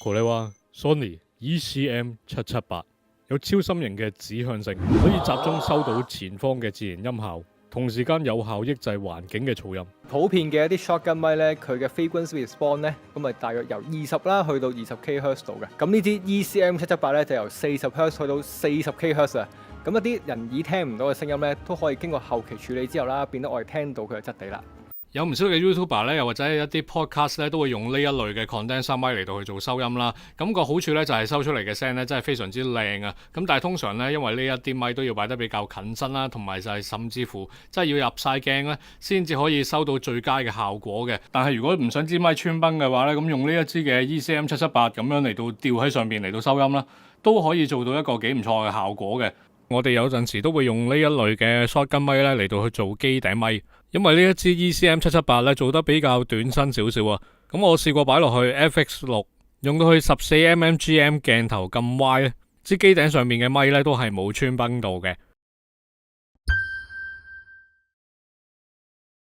荷里話 Sony ECM778 有超心型嘅指向性，可以集中收到前方嘅自然音效，同時間有效抑制環境嘅噪音。普遍嘅一啲 shotgun 咪咧，佢嘅 frequency response 咧，咁咪大約由20啦去到20 kHz 度嘅。咁呢支 ECM778咧就由40 Hz 去到40 kHz 啊。咁一啲人耳聽唔到嘅聲音咧，都可以經過後期處理之後啦，變得我哋聽到佢嘅質地啦。有唔少嘅 YouTuber 咧，又或者一啲 podcast 咧，都會用呢一類嘅 condenser 咪嚟到去做收音啦。咁個好處咧就係收出嚟嘅聲咧，真係非常之靚啊！咁但係通常咧，因為呢一啲咪都要擺得比較近身啦，同埋就係甚至乎真係要入晒鏡咧，先至可以收到最佳嘅效果嘅。但係如果唔想支咪穿崩嘅話咧，咁用呢一支嘅 ECM778 咁樣嚟到吊喺上邊嚟到收音啦，都可以做到一個幾唔錯嘅效果嘅。我哋有陣時都會用呢一類嘅 shotgun 咪咧嚟到去做機頂咪，因為呢一支 ECM778咧做得比較短身少少啊。咁我試過擺落去 FX6，用到去14mm GM 鏡頭咁歪咧，支機頂上面嘅咪咧都係冇穿崩到嘅。